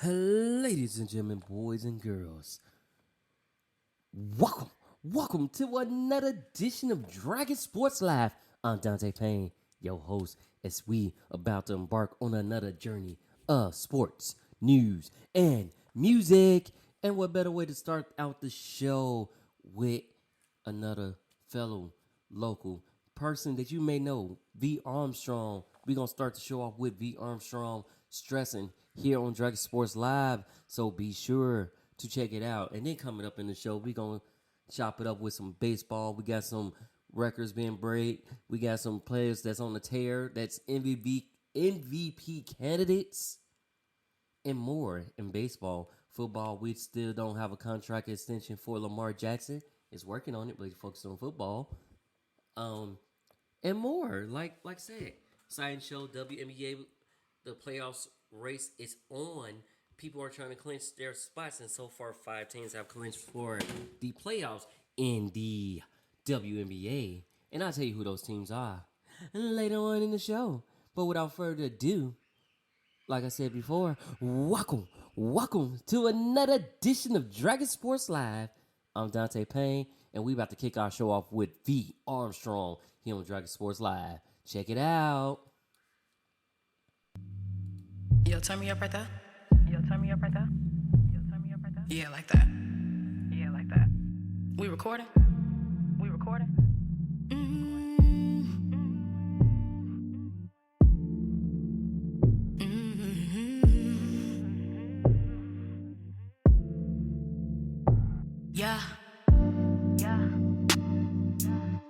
Ladies and gentlemen, boys and girls, welcome to another edition of Dragon Sports Live. I'm Dante Payne, your host, as we about to embark on another journey of sports, news, and music. And what better way to start out the show with another fellow local person that you may know, V. Armstrong. We're going to start the show off with V. Armstrong stressing here on Dragon Sports Live, so be sure to check it out. And then coming up in the show, we're going to chop it up with some baseball. We got some records being break. We got some players that's on the tear, that's MVP candidates, and more in baseball. Football, we still don't have a contract extension for Lamar Jackson. He's working on it, but he's focused on football. And more, like I said, Science Show, WNBA, the playoffs race is on. People are trying to clinch their spots, and so far 5 teams have clinched for the playoffs in the WNBA. And I'll tell you who those teams are later on in the show. But without further ado, like I said before, welcome to another edition of Dragon Sports Live. I'm Dante Payne, and we about to kick our show off with V. Armstrong here on Dragon Sports Live. Check it out. Yo, turn me up right there. Yo, turn me up right there. Yo, turn me up right there. Yeah, like that. Yeah, like that. We recording? We recording? Yeah. Yeah.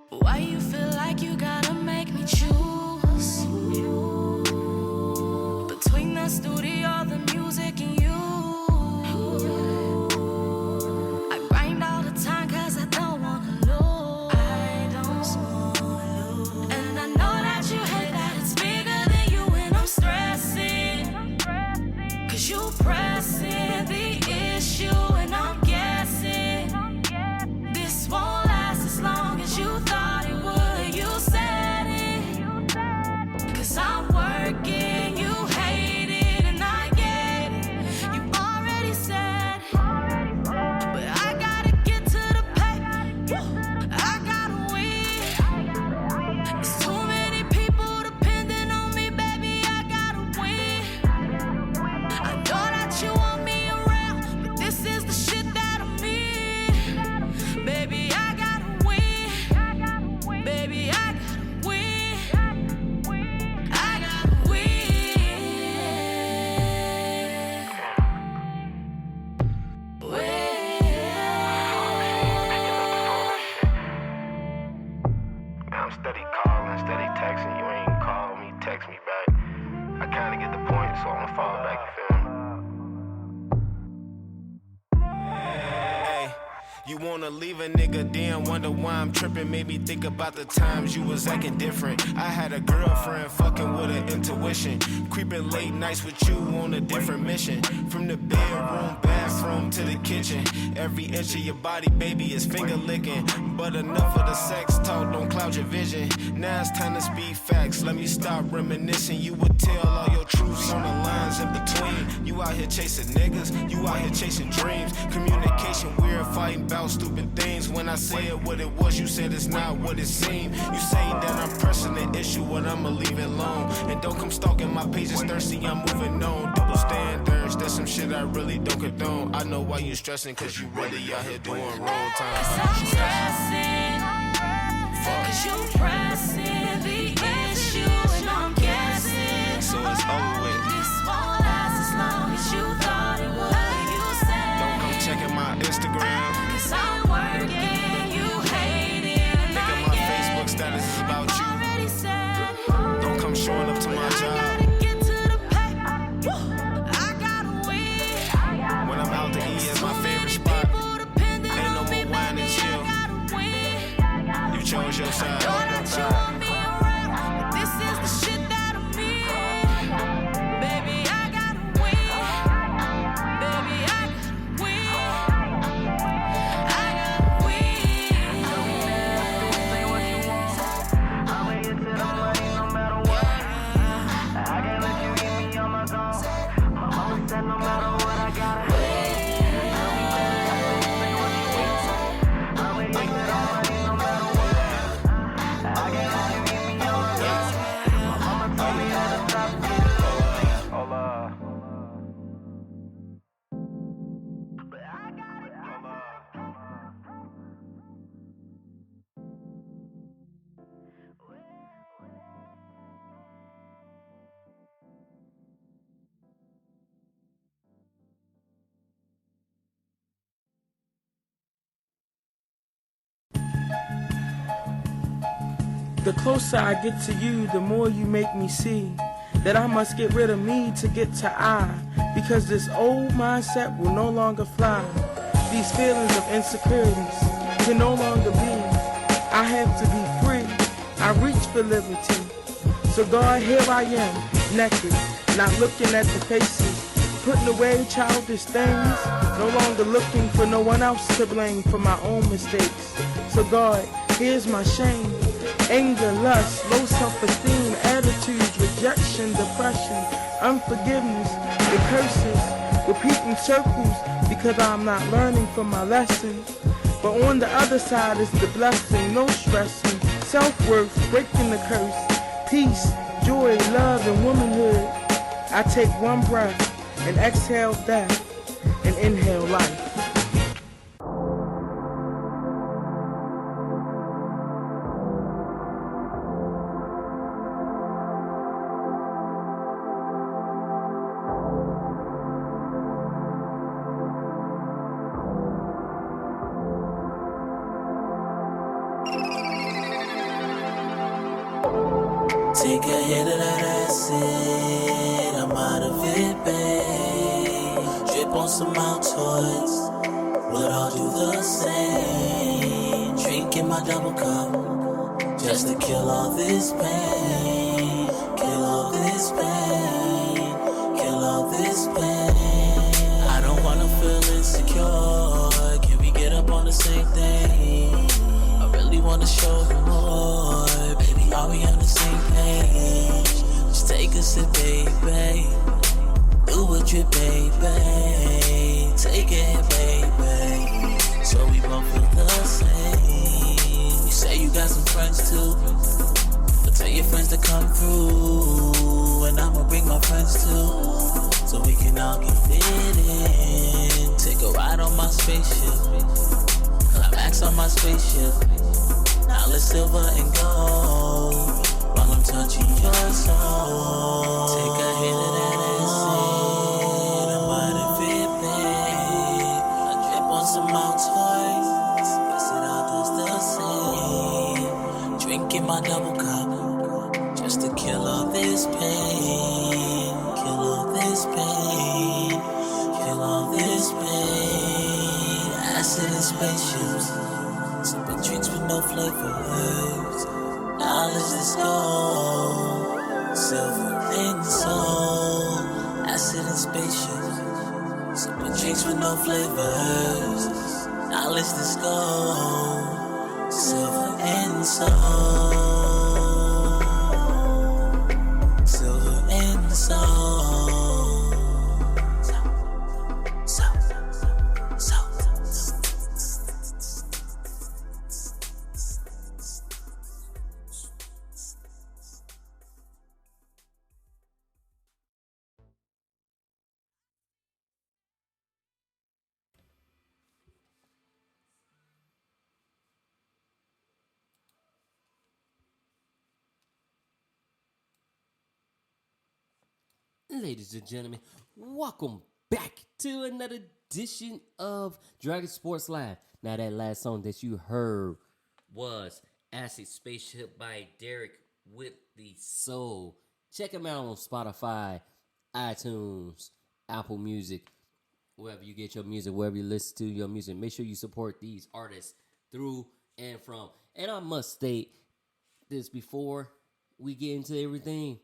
Why you feel like you gotta make me choose? Between the studio, the music, and you. I grind all the time cause I don't wanna lose. And I know that you hate that it's bigger than you, and I'm stressing. Cause you pressing the issue, and I'm guessing this won't last as long as you thought it would. You said it. Cause I'm working, you hate it, and I get it. You already said it. But I gotta get to the paper. I gotta win. There's too many people depending on me, baby. I gotta win. I know that you want me around, but this is the shit that I'm in. Baby, I gotta win. Baby, I gotta win. I gotta I'm steady calling, steady texting. You ain't call me, text me back. I kinda get the point, so I'ma fall back, you feel me? Hey, you wanna leave a nigga, then wonder why I'm tripping. Made me think about the times you was acting different. I had a girlfriend fucking with an intuition, creeping late nights with you on a different mission. From the bedroom, bathroom to the kitchen, every inch of your body, baby, is finger licking. But enough of the sex talk, don't cloud your vision. Now it's time to speak facts, let me stop reminiscing. You would tell all your truths on the lines in between. You out here chasing niggas, you out here chasing dreams. Communication weird, fighting about stupid things. When I said what it was, you said it's not what it seemed. You say that I'm pressing the issue, but I'ma leave it alone. And don't come stalking my pages thirsty, I'm moving on. Double standards, that's some shit I really don't condone. I know why you stressing, cause you really out here doing wrong time. Cause I'm stressing, cause you pressing the issue, and I'm guessing. So it's over with. This won't last as long as you thought it would. You said Don't come checking my Instagram. cause I'm working, you hate it, and Thinking I my get Facebook status is about you. already said Don't come showing up to my I job. gotta get to the paper. I gotta win. When I'm out to eat, it's my favorite spot. People depending Ain't no on me, more wine and baby, chill. I gotta win. You chose your side. Know that you want me The closer I get to you, the more you make me see that I must get rid of me to get to I, because this old mindset will no longer fly. These feelings of insecurities can no longer be. I have to be free. I reach for liberty. So God, here I am, naked, not looking at the faces, putting away childish things, no longer looking for no one else to blame for my own mistakes. So God, here's my shame, anger, lust, low self-esteem, attitudes, rejection, depression, unforgiveness, the curses, repeating circles because I'm not learning from my lesson. But on the other side is the blessing, no stressing, self-worth, breaking the curse, peace, joy, love, and womanhood. I take one breath and exhale death and inhale life. Take a hit of that acid, I'm out of it, babe. Drip on some Altoids, we'll all do the same. Drinking my double cup, just to kill all this pain. Kill all this pain, kill all this pain. I don't wanna feel insecure, can we get up on the same thing? I really wanna show you more, baby, are we on the same page? Just take a sip, baby, do what you, baby, take it, baby, so we both feel the same. You say you got some friends too, but tell your friends to come through, and I'ma bring my friends too, so we can all get it in. Take a ride on my spaceship, climax on my spaceship. Now let's silver and gold while I'm touching your soul. Take a hit of that acid, I'm out of it, babe. I drip on some Altoids, guess it all does the same. Drinking my double cup, just to kill all this pain. Kill all this pain, kill all this pain. Acid and spaceships, sipping drinks with no flavors. Now let's just go. Silver and soul, acid and spaceships, sipping drinks with no flavors. Now let's just go. Silver and soul, silver and soul. Ladies and gentlemen, welcome back to another edition of Dragon Sports Live. Now, that last song that you heard was Acid Spaceship by Derek with the Soul. Check him out on Spotify, iTunes, Apple Music, wherever you get your music, wherever you listen to your music. Make sure you support these artists through and from. And I must state this before we get into everything.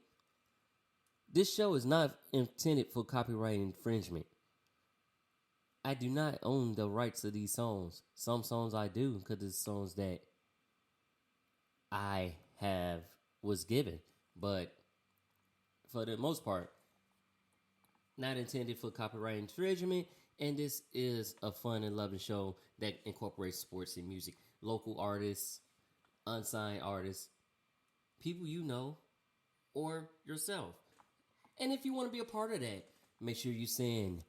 This show is not intended for copyright infringement. I do not own the rights to these songs. Some songs I do because it's songs that I was given. But for the most part, not intended for copyright infringement. And this is a fun and loving show that incorporates sports and music. Local artists, unsigned artists, people you know, or yourself. And if you want to be a part of that, make sure you send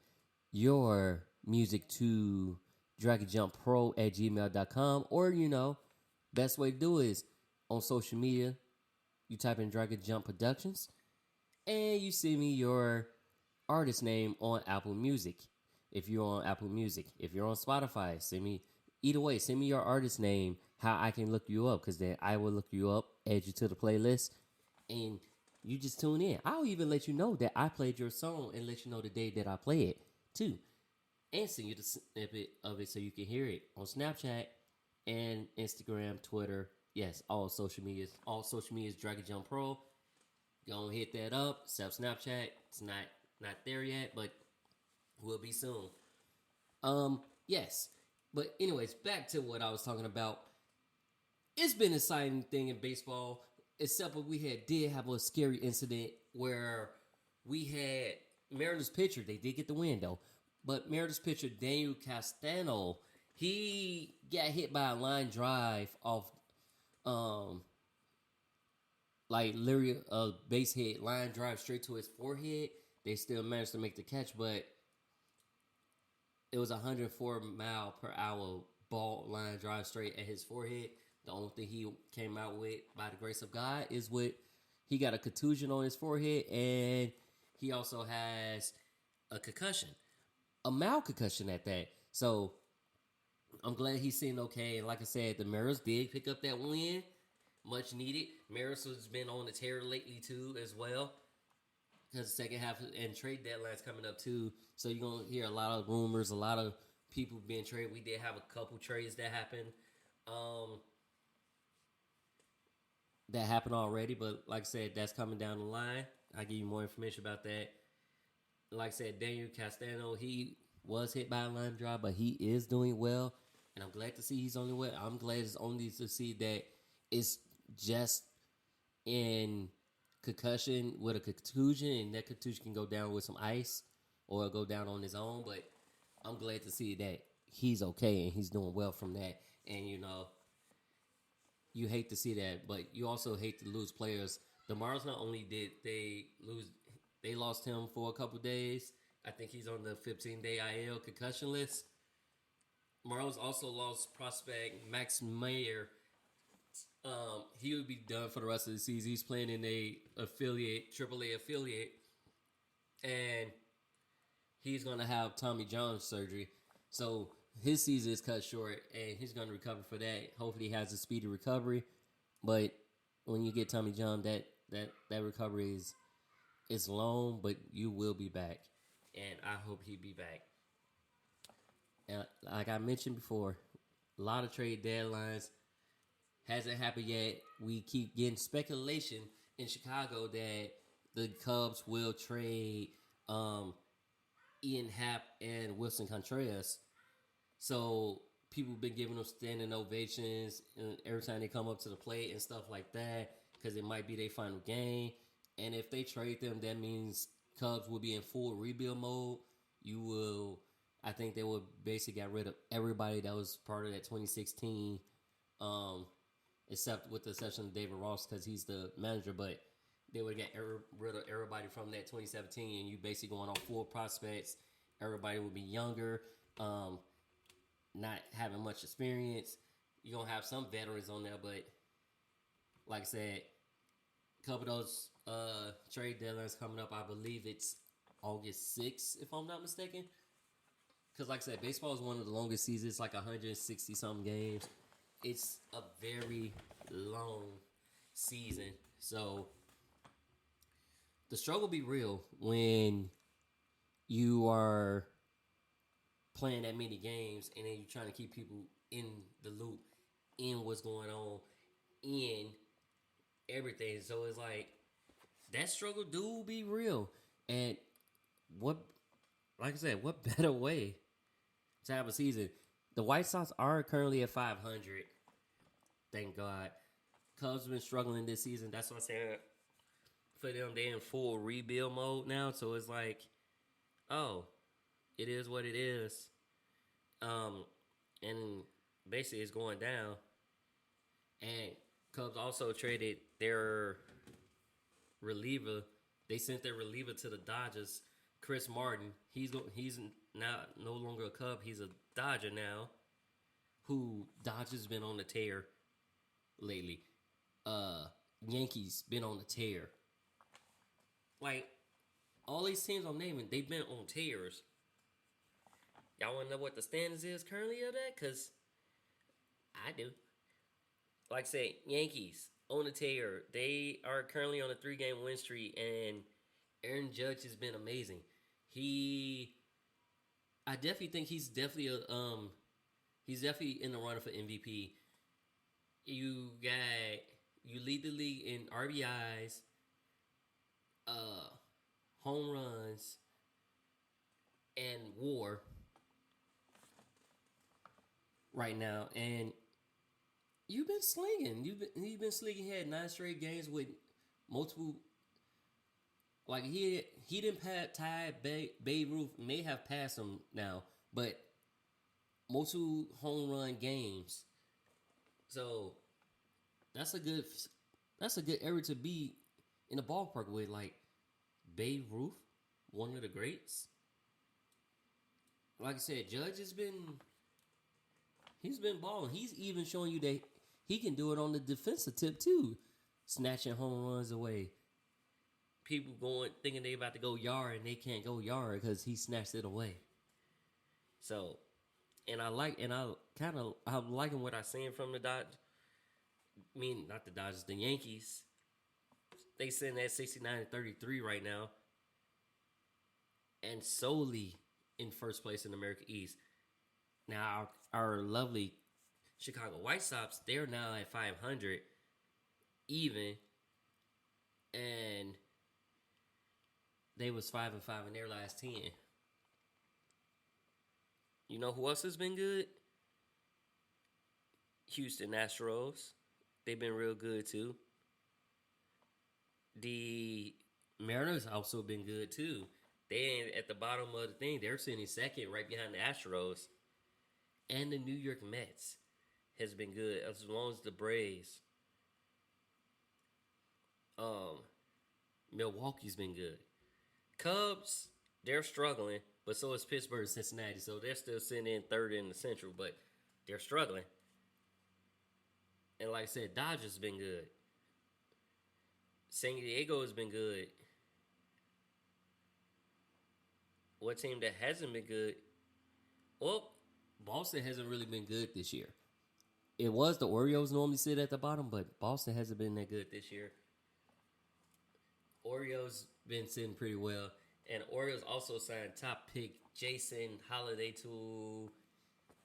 your music to dragonjumppro@gmail.com. Or, best way to do it is on social media. You type in Dragon Jump Productions. And you send me your artist name on Apple Music. If you're on Apple Music. If you're on Spotify, either way, send me your artist name, how I can look you up. Because then I will look you up add you to the playlist, and you just tune in. I'll even let you know that I played your song and let you know the day that I play it too, and send you the snippet of it so you can hear it on Snapchat and Instagram, Twitter. Yes, all social medias. All social medias Dragon Jump Pro. Go and hit that up. Snapchat. It's not there yet, but will be soon. Yes. But anyways, back to what I was talking about. It's been an exciting thing in baseball, except for we did have a scary incident where we had Mariners pitcher. They did get the win though, but Mariners pitcher Daniel Castano, he got hit by a line drive off, like literally a base hit line drive straight to his forehead. They still managed to make the catch, but it was 104-mile-per-hour ball line drive straight at his forehead. The only thing he came out with, by the grace of God, is he got a contusion on his forehead, and he also has a concussion, a mild concussion at that. So I'm glad he's seen okay. And like I said, the Mariners did pick up that win, much needed. Mariners has been on the tear lately too, as well, because the second half and trade deadline's coming up too. So you're gonna hear a lot of rumors, a lot of people being traded. We did have a couple trades that happened. That happened already, but like I said, that's coming down the line. I'll give you more information about that. Like I said, Daniel Castano, he was hit by a line drive, but he is doing well, and I'm glad to see he's only well. I'm glad it's only to see that it's just in concussion with a contusion, and that contusion can go down with some ice or go down on his own, but I'm glad to see that he's okay and he's doing well from that. And, you know, you hate to see that, but you also hate to lose players. The Marlins, not only did they lost him for a couple days. I think he's on the 15-day IL concussion list. Marlins also lost prospect Max Meyer. He would be done for the rest of the season. He's playing in AAA affiliate, and he's going to have Tommy John surgery. So his season is cut short, and he's going to recover for that. Hopefully he has a speedy recovery. But when you get Tommy John, that recovery is long, but you will be back. And I hope he be back. And like I mentioned before, a lot of trade deadlines. Hasn't happened yet. We keep getting speculation in Chicago that the Cubs will trade Ian Happ and Wilson Contreras. So people have been giving them standing ovations every time they come up to the plate and stuff like that, because it might be their final game. And if they trade them, that means Cubs will be in full rebuild mode. I think they would basically get rid of everybody that was part of that 2016, except with the exception of David Ross, because he's the manager. But they would get rid of everybody from that 2017, and you basically going on full prospects. Everybody would be younger, not having much experience. You're going to have some veterans on there, but like I said, a couple of those trade deadlines coming up. I believe it's August 6th, if I'm not mistaken. Because like I said, baseball is one of the longest seasons. It's like 160-something games. It's a very long season. So the struggle be real when you are playing that many games and then you're trying to keep people in the loop, in what's going on, in everything. So it's like that struggle do be real. And like I said, what better way to have a season? The White Sox are currently at 500. Thank God. Cubs have been struggling this season. That's what I'm saying. For them, they're in full rebuild mode now. So it's like, oh, it is what it is. And basically it's going down. And Cubs also traded their reliever. They sent their reliever to the Dodgers, Chris Martin. He's not no longer a Cub. He's a Dodger now. Who Dodgers been on the tear lately. Yankees been on the tear. Like all these teams I'm naming, they've been on tears. Y'all want to know what the standings is currently of that? Because I do. Like I say, Yankees on the tear. They are currently on a 3-game win streak, and Aaron Judge has been amazing. I definitely think he's definitely in the running for MVP. You lead the league in RBIs, home runs, and WAR right now, and you've been slinging. You've been slinging. He had 9 straight games with multiple. Like he didn't tie Babe Ruth. May have passed him now, but multiple home run games. So that's a good era to be in the ballpark with, like Babe Ruth, one of the greats. Like I said, Judge he's been balling. He's even showing you that he can do it on the defensive tip too, snatching home runs away. People thinking they about to go yard and they can't go yard because he snatched it away. So, and I'm liking what I'm seeing from the Dodgers. I mean, not the Dodgers, the Yankees. They sitting at 69-33 right now, and solely in first place in the American East. Now, our lovely Chicago White Sox, they're now at 500 even, and they was 5-5 in their last 10. You know who else has been good? Houston Astros. They've been real good too. The Mariners also been good too. They ain't at the bottom of the thing. They're sitting second right behind the Astros. And the New York Mets has been good, as long as the Braves. Milwaukee's been good. Cubs, they're struggling, but so is Pittsburgh and Cincinnati. So they're still sitting in third in the Central, but they're struggling. And like I said, Dodgers been good. San Diego has been good. What team that hasn't been good? Well, Boston hasn't really been good this year. It was the Orioles normally sit at the bottom, but Boston hasn't been that good this year. Orioles been sitting pretty well. And Orioles also signed top pick Jackson Holliday to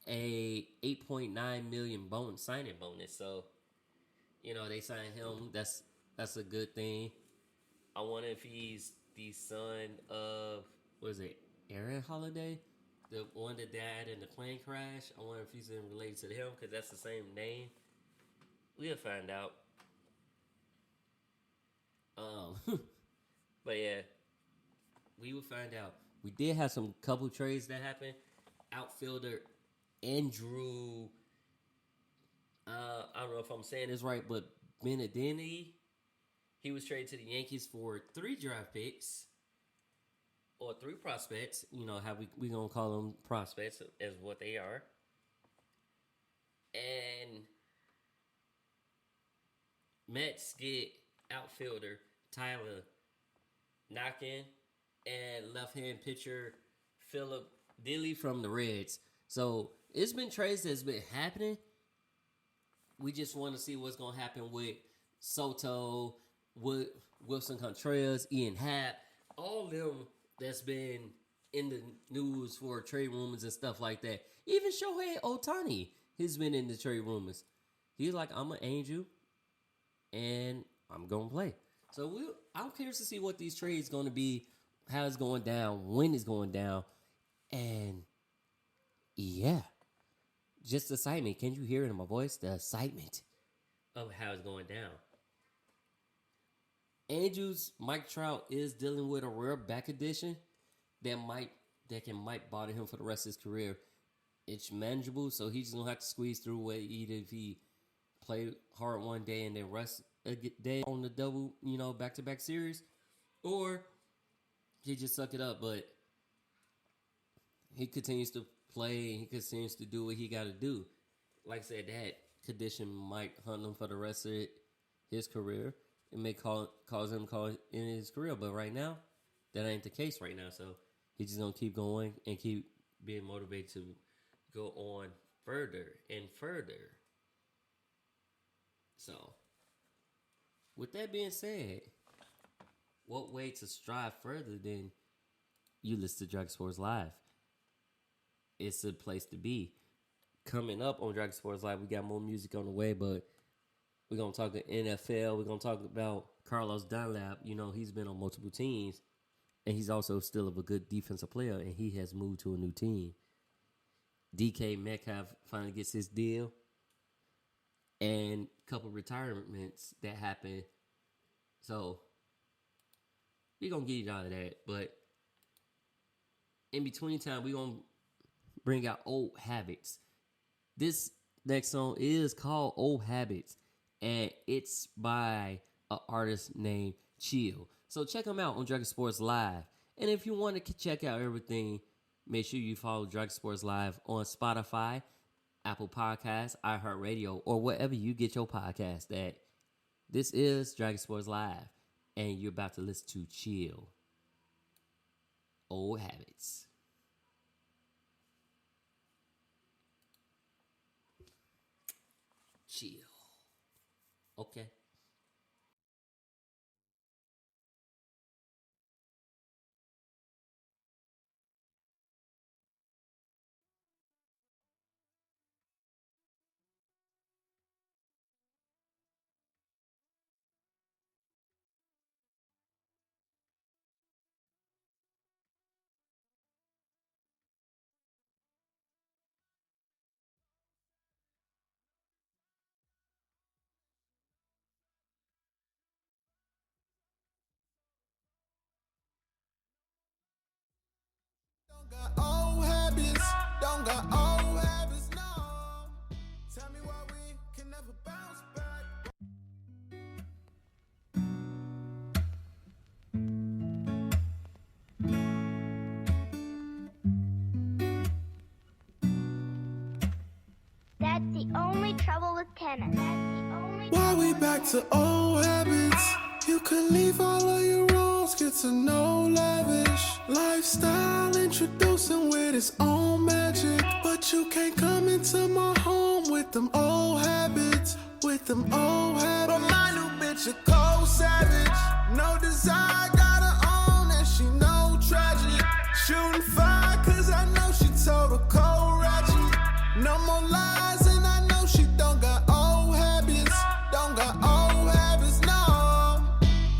a $8.9 million signing bonus. So, they signed him. That's a good thing. I wonder if he's the son of, Aaron Holiday? The one that died in the plane crash. I wonder if he's related to him, because that's the same name. We'll find out. But yeah, we will find out. We did have some couple trades that happened. Outfielder Andrew, I don't know if I'm saying this right, but Benintendi, he was traded to the Yankees for 3 draft picks. Or 3 prospects, how we gonna call them prospects as what they are. And Mets get outfielder Tyler Naquin and left-hand pitcher Phillip Diehl from the Reds. So it's been trades that's been happening. We just want to see what's gonna happen with Soto, with Wilson Contreras, Ian Happ, all them that's been in the news for trade rumors and stuff like that. Even Shohei Ohtani has been in the trade rumors. He's like, I'm an angel, and I'm going to play. So I'm curious to see what these trades going to be, how it's going down, when it's going down, and yeah, just excitement. Can you hear it in my voice? The excitement of how it's going down. Angels, Mike Trout is dealing with a rare back condition that might bother him for the rest of his career. It's manageable, so he's just gonna have to squeeze through it. Either if he play hard one day and then rest a day on the double, back-to-back series, or he just suck it up. But he continues to play and he continues to do what he got to do. Like I said, that condition might hunt him for the rest of his career. It may cause him in his career, but right now, that ain't the case right now. So he's just gonna keep going and keep being motivated to go on further and further. So With that being said, what way to strive further than you listen to Dragon Sports Live? It's a place to be. Coming up on Dragon Sports Live, we got more music on the way, but we're going to talk NFL. We're going to talk about Carlos Dunlap. You know, he's been on multiple teams, and he's also still a good defensive player, and he has moved to a new team. DK Metcalf finally gets his deal, and a couple retirements that happened. So, we're going to get out of that, but in between time, we're going to bring out old habits. This next song is called Old Habits, and it's by an artist named Chill. So check them out on Dragon Sports Live. And if you want to check out everything, make sure you follow Dragon Sports Live on Spotify, Apple Podcasts, iHeartRadio, or wherever you get your podcast at. This is Dragon Sports Live, and you're about to listen to Chill. Old Habits. Chill. Okay. Old habits, don't got old habits, no. Tell me why we can never bounce back. That's the only trouble with tennis. Why we back to old habits? You could leave all of your wrongs, get to know lavish lifestyle, introducing with its own magic. But you can't come into my home with them old habits, with them old habits. But my new bitch a cold savage, no desire, got her own, and she no tragic. Shooting fire, cause I know she told a cold ratchet. No more lies, and I know she don't got old habits, don't got old habits, no.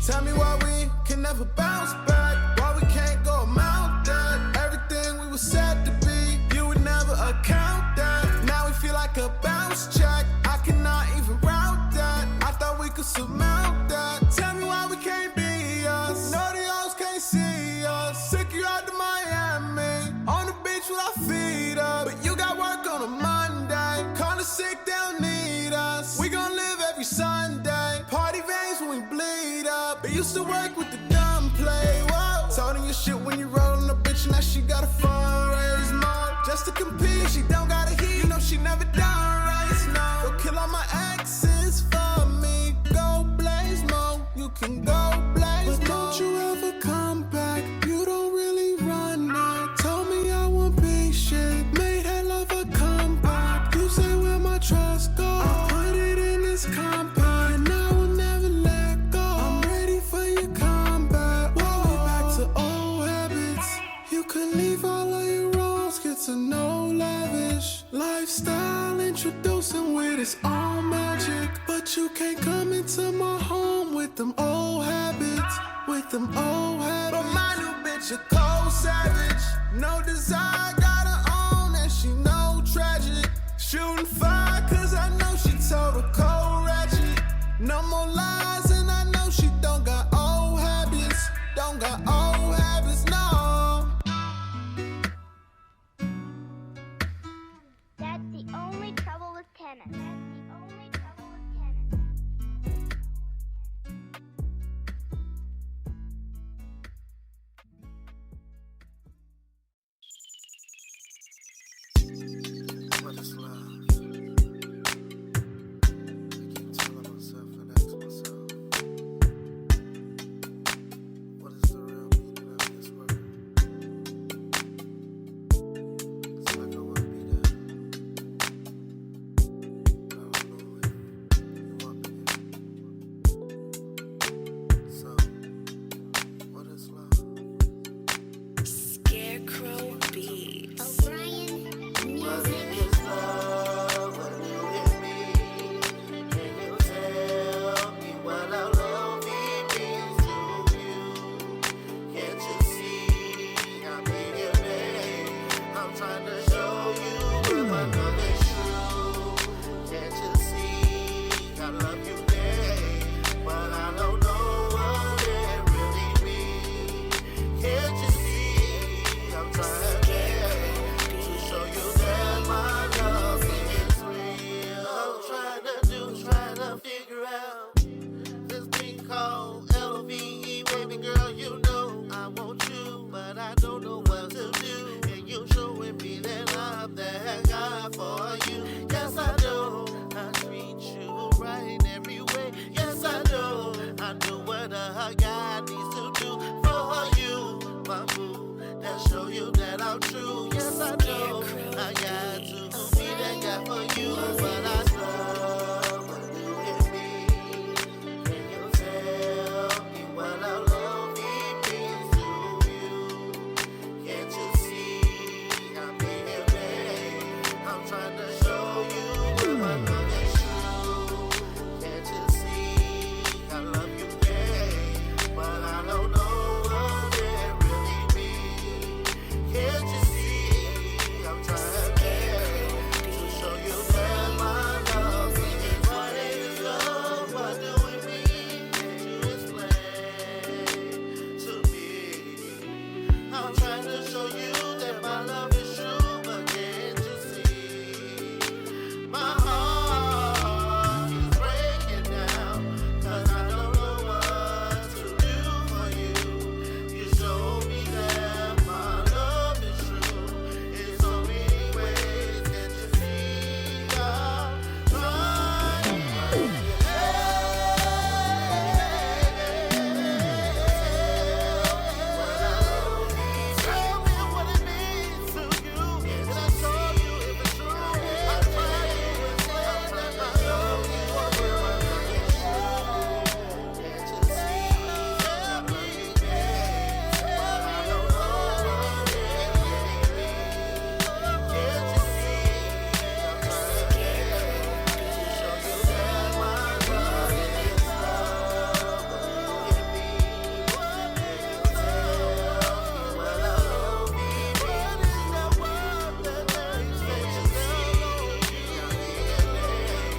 Tell me why we can never bounce back, why we can't go amount that. Everything we were said to be, you would never account that. Now we feel like a bounce check, I cannot even route that. I thought we could surmount that. Tell me why we can't be us, no the O's can't see us. Sick you out to Miami, on the beach with our feet up. But you got work on a Monday, call the sick, they don't need us. We gon' live every Sunday, party veins when we bleed up. They used to work with the gunplay, whoa. Told her your shit when you rollin' a bitch, now she got a fundraise more. Just to compete, she don't got a heat, you know she never done right, no. Go kill all my exes for me, go blaze more. You can go blaze more. But don't you ever come back, you don't really run that. Told me I want big shit, made that love a comeback. You say where my trust go, I put it in this compact, and I will never let go. I'm ready for your combat. Why we back to old habits? You could leave all of your wrongs, get to know lavish lifestyle, introducing with its own magic. But you can't come into my home with them old habits, with them old habits. But my new bitch a cold savage, no desire, got her own, and she no tragic. Shooting fire, cause I know she told a cold ratchet. No more lies, and I know she don't got old habits, don't got old habits, no. That's the only trouble with tennis. That's the only trouble with tennis. What is love? I keep telling myself and ask myself, what is the real about you, yes I do. I got to be that guy for you, but I love when you hit me. Can you tell me what I love means to you? Can't you see I'm being made? I'm trying to show you what my love is true. Can't you see I love you, babe? But I don't know what it really means. Can't you see I'm trying to show you that my love is what is love? What do it mean? Can you explain to me? I'm trying to show you that my love is true, but can't you see? My heart is breaking down, 'cause I don't know what to do for you. You show me that my love is true in so many ways. Can't you see? I'm trying. Tell me what it means to you, and I told you if it's true. I'm trying to explain that my love is what my love is true. Can't you see? I love you, babe, but I don't know what it really means. Can't you see? I'm trying to show you that my love is love. Give me what it is. Tell me what I love means. What is that word that makes me see?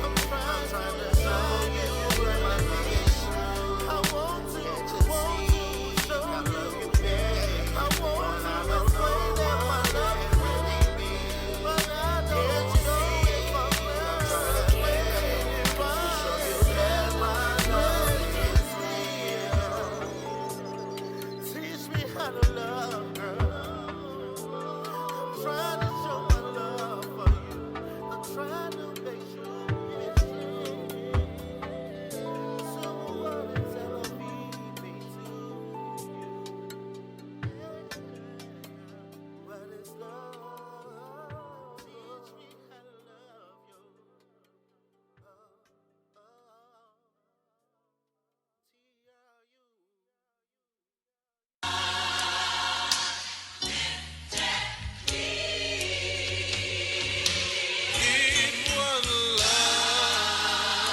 I'm trying to show you where my love is true. I want to show you, babe. I want to explain that my love really means, but I don't know if I'm trying to show you that my love is real. Teach me how to love, girl. I'm trying to show my love for you. I'm trying to make sure it's true. So what is LOVE mean to you? What is love? Teach me how to love you.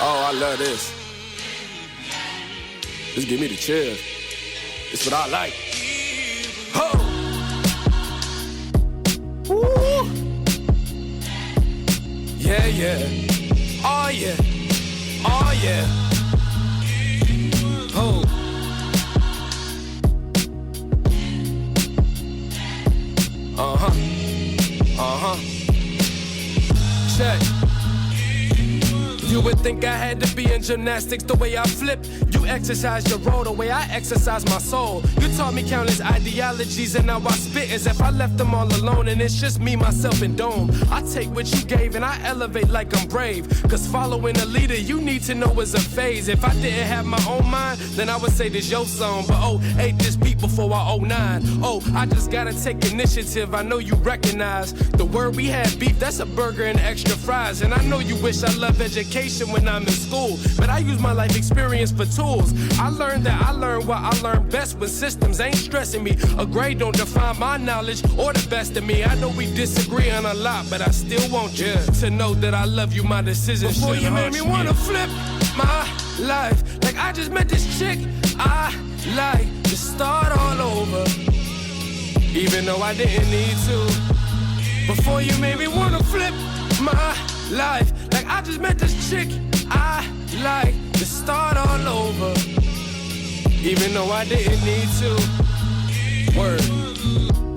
Oh, I love this. This give me the chills. It's what I like. Ho! Woo! Yeah, yeah. Oh, yeah. Oh, yeah. Ho! Uh-huh. Uh-huh. Check. You would think I had to be in gymnastics the way I flip. You exercise your role the way I exercise my soul. You taught me countless ideologies and now I spit as if I left them all alone and it's just me, myself, and Dome. I take what you gave and I elevate like I'm brave. Cause following a leader you need to know is a phase. If I didn't have my own mind, then I would say this your song. But oh, ate this beat before I 09. Oh, I just gotta take initiative, I know you recognize. The word we had beef, that's a burger and extra fries. And I know you wish I love education when I'm in school, but I use my life experience for tools. I learned that I learned what I learned best when systems ain't stressing me. A grade don't define my knowledge or the best of me. I know we disagree on a lot, but I still want you to know that I love you. My decisions before you made me wanna flip my life like I just met this chick I like to start all over, even though I didn't need to. Before you made me wanna flip my life like I just met this chick I like to start all over, even though I didn't need to. Word.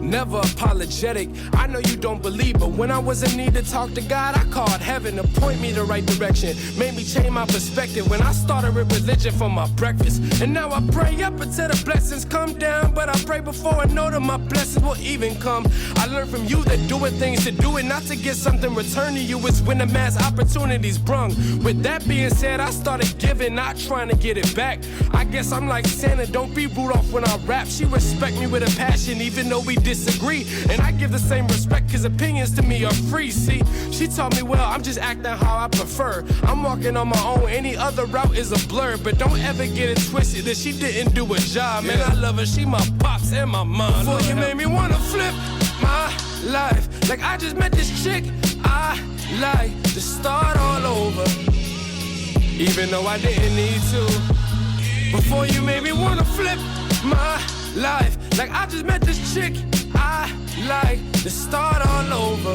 Never apologetic, I know you don't believe, but when I was in need to talk to God, I called heaven to point me the right direction. Made me change my perspective when I started with religion for my breakfast. And now I pray up until the blessings come down, but I pray pray before I know that my blessings will even come. I learned from you that doing things to do it, not to get something returned to you. It's when the mass opportunities brung. With that being said, I started giving, not trying to get it back. I guess I'm like Santa, don't be Rudolph when I rap. She respect me with a passion, even though we disagree. And I give the same respect, cause opinions to me are free. See, she taught me well, I'm just acting how I prefer. I'm walking on my own, any other route is a blur. But don't ever get it twisted that she didn't do a job. Man, I love her, she my pops and my mom. Before you made me wanna flip my life, like I just met this chick I like to start all over, even though I didn't need to. Before you made me wanna flip my life, like I just met this chick I like to start all over,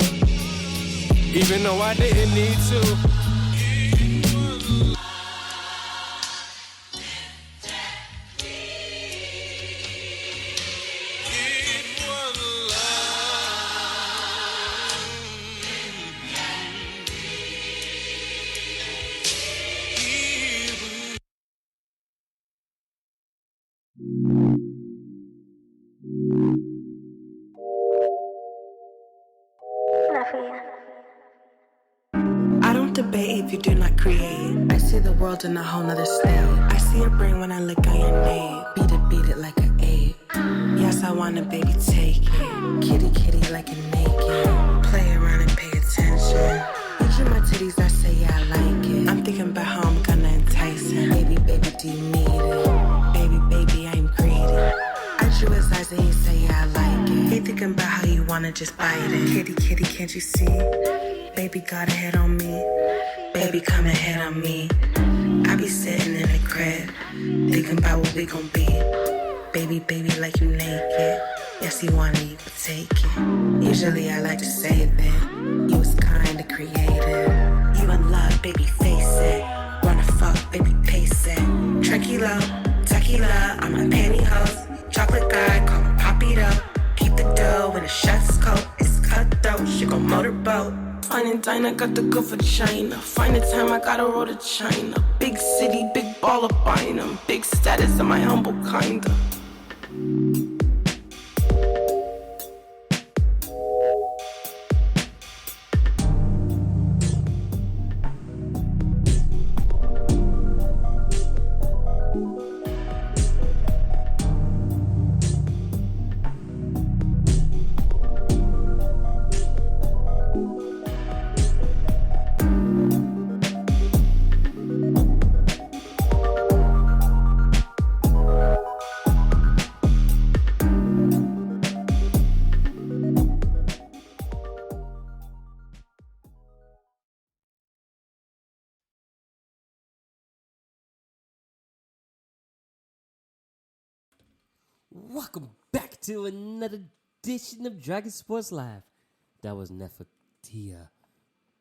even though I didn't need to. I don't debate if you do not create. I see the world in a whole nother scale. I see your brain when I lick on your name. Beat it like an ape. Yes, I want a baby, take it. Kitty, kitty like a naked. Play around and pay attention. Each of my titties, I say yeah, I like it. I'm thinking about how I'm gonna entice him. Baby, baby, do you need it? Baby, baby, I'm greedy. I drew his eyes and he say yeah, I like it. He thinking about how you wanna just bite it. Kitty, kitty, can't you see? Baby got a head on me. Baby come and head on me. I be sitting in the crib, thinking about what we gon' be. Baby, baby, like you naked. Yes, you want it, you can take it. Usually I like to save it. You was kinda creative. You in love, baby, face it. Wanna fuck, baby, pace it. Tranquilo, tequila, I'm a pantyhose. Chocolate guy, call him Papito. Keep the dough in a chef's coat. It's cutthroat, she gon' motorboat. Fine and dine, got the good for China. Find the time, I gotta roll to China. Big city, big baller buying them. Big status, am I humble kinda? Welcome back to another edition of Dragon Sports Live. That was Nefertia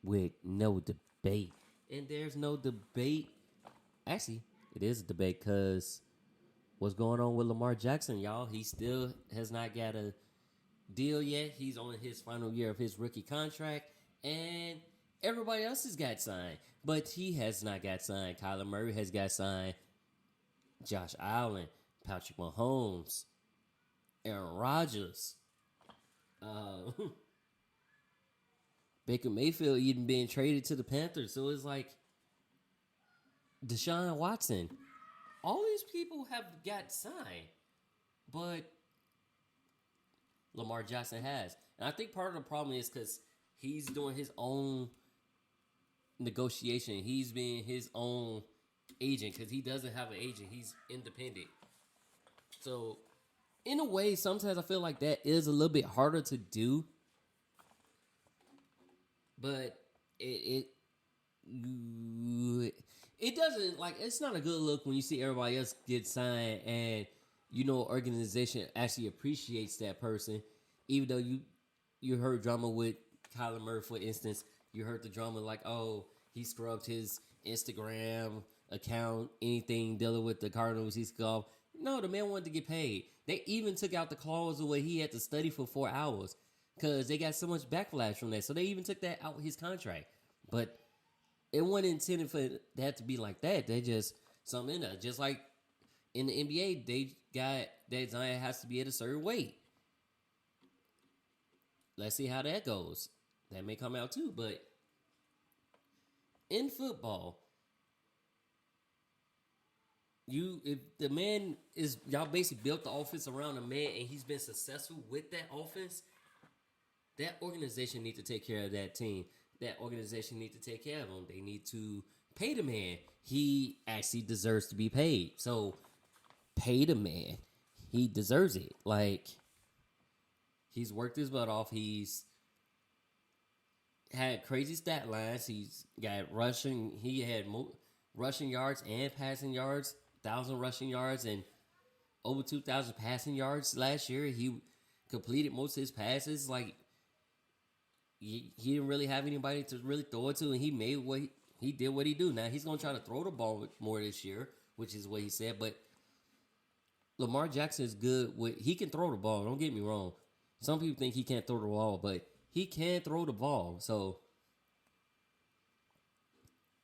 with no debate. And there's no debate. Actually, it is a debate because what's going on with Lamar Jackson, y'all? He still has not got a deal yet. He's on his final year of his rookie contract. And everybody else has got signed. But he has not got signed. Kyler Murray has got signed. Josh Allen. Patrick Mahomes, Aaron Rodgers, Baker Mayfield even being traded to the Panthers. So it's like Deshaun Watson. All these people have got signed, but Lamar Jackson has. And I think part of the problem is because he's doing his own negotiation. He's being his own agent because he doesn't have an agent. He's independent. So, in a way, sometimes I feel like that is a little bit harder to do. But it doesn't, like, it's not a good look when you see everybody else get signed and, you know, organization actually appreciates that person. Even though you heard drama with Kyler Murray, for instance. You heard the drama like, oh, he scrubbed his Instagram account, anything dealing with the Cardinals, he scrubbed. No, the man wanted to get paid. They even took out the clause where he had to study for 4 hours because they got so much backlash from that. So they even took that out his contract. But it wasn't intended for that to be like that. They just something in there. Just like in the NBA, they got that Zion has to be at a certain weight. Let's see how that goes. That may come out too, but in football, if the man is, y'all basically built the offense around a man and he's been successful with that offense, that organization need to take care of that team. That organization need to take care of him. They need to pay the man. He actually deserves to be paid. So pay the man. He deserves it. Like, he's worked his butt off. He's had crazy stat lines. He's got rushing. He had rushing yards and passing yards, 1,000 rushing yards and over 2,000 passing yards last year. He completed most of his passes. Like, he didn't really have anybody to really throw it to, and he made he did what he do. Now he's gonna try to throw the ball more this year, which is what he said. But Lamar Jackson is good he can throw the ball. Don't get me wrong. Some people think he can't throw the ball, but he can throw the ball. So,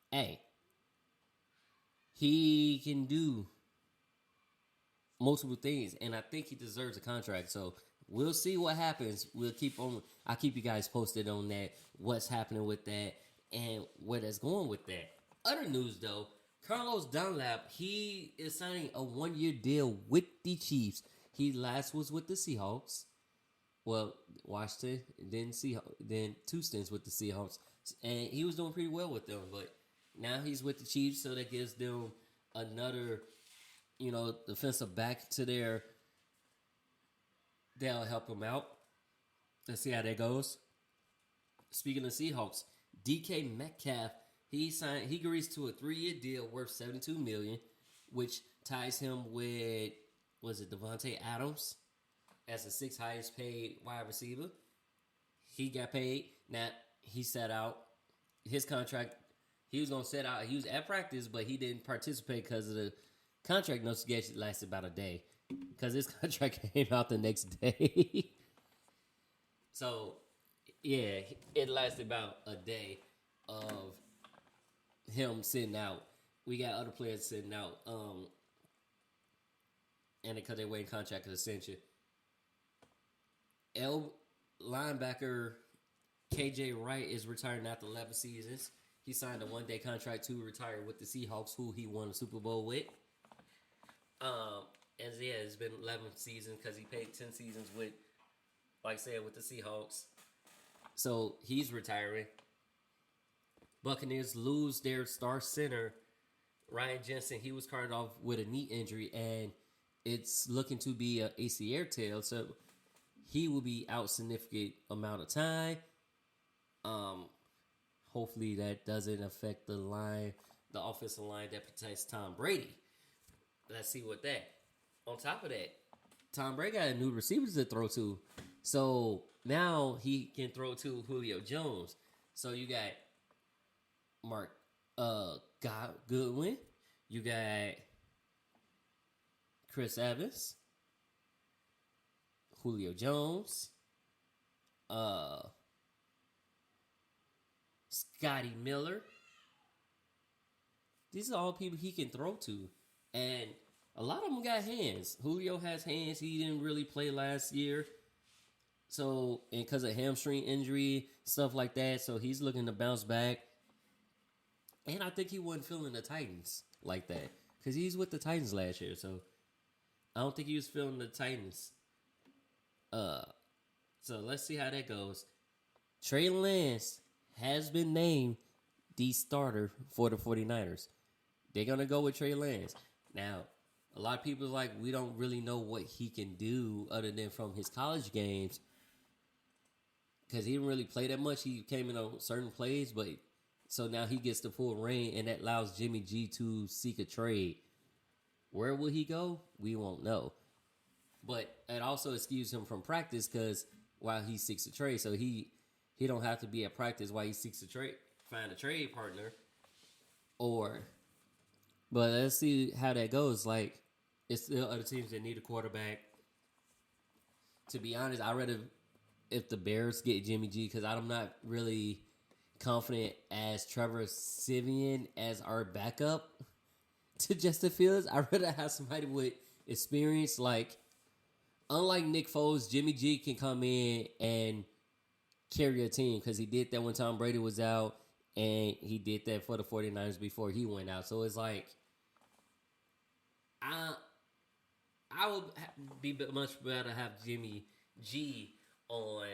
hey, he can do multiple things, and I think he deserves a contract. So we'll see what happens. I'll keep you guys posted on that, what's happening with that, and where that's going with that. Other news, though, Carlos Dunlap, he is signing a 1-year deal with the Chiefs. He last was with the Seahawks. Well, Washington, then 2 stints with the Seahawks. And he was doing pretty well with them. But now he's with the Chiefs, so that gives them another, defensive back to that'll help him out. Let's see how that goes. Speaking of Seahawks, DK Metcalf, he agrees to a 3-year deal worth $72 million, which ties him with, Devontae Adams as the 6th highest paid wide receiver. He got paid. Now, he set out his contract. He was going to set out. He was at practice, but he didn't participate because of the contract notification lasted about a day. Because his contract came out the next day. So, yeah, it lasted about a day of him sitting out. We got other players sitting out. And because they're waiting contract extension. Linebacker KJ Wright is retiring after 11 seasons. He signed a 1-day contract to retire with the Seahawks, who he won a Super Bowl with. And yeah, it's been 11 seasons because he played 10 seasons with, like I said, with the Seahawks. So he's retiring. Buccaneers lose their star center, Ryan Jensen. He was carted off with a knee injury, and it's looking to be an ACL tear. So he will be out significant amount of time. Hopefully that doesn't affect the offensive line that protects Tom Brady. Let's see what that. On top of that, Tom Brady got a new receiver to throw to. So now he can throw to Julio Jones. So you got Mark Goodwin. You got Chris Evans. Julio Jones. Scotty Miller. These are all people he can throw to. And a lot of them got hands. Julio has hands. He didn't really play last year. So, and because of hamstring injury, stuff like that. So he's looking to bounce back. And I think he wasn't feeling the Titans like that. Because he's with the Titans last year. So I don't think he was feeling the Titans. So let's see how that goes. Trey Lance has been named the starter for the 49ers. They're going to go with Trey Lance. Now, a lot of people are like, we don't really know what he can do other than from his college games. Because he didn't really play that much. He came in on certain plays, but so now he gets the full reign, and that allows Jimmy G to seek a trade. Where will he go? We won't know. But it also excuses him from practice because while he seeks a trade, so he don't have to be at practice while he seeks a trade, find a trade partner. But let's see how that goes. Like, it's still other teams that need a quarterback. To be honest, I'd rather if the Bears get Jimmy G because I'm not really confident as Trevor Siemian as our backup to Justin Fields. I'd rather have somebody with experience like unlike Nick Foles, Jimmy G can come in and carry a team because he did that when Tom Brady was out, and he did that for the 49ers before he went out. So it's like, I would be much better to have Jimmy G on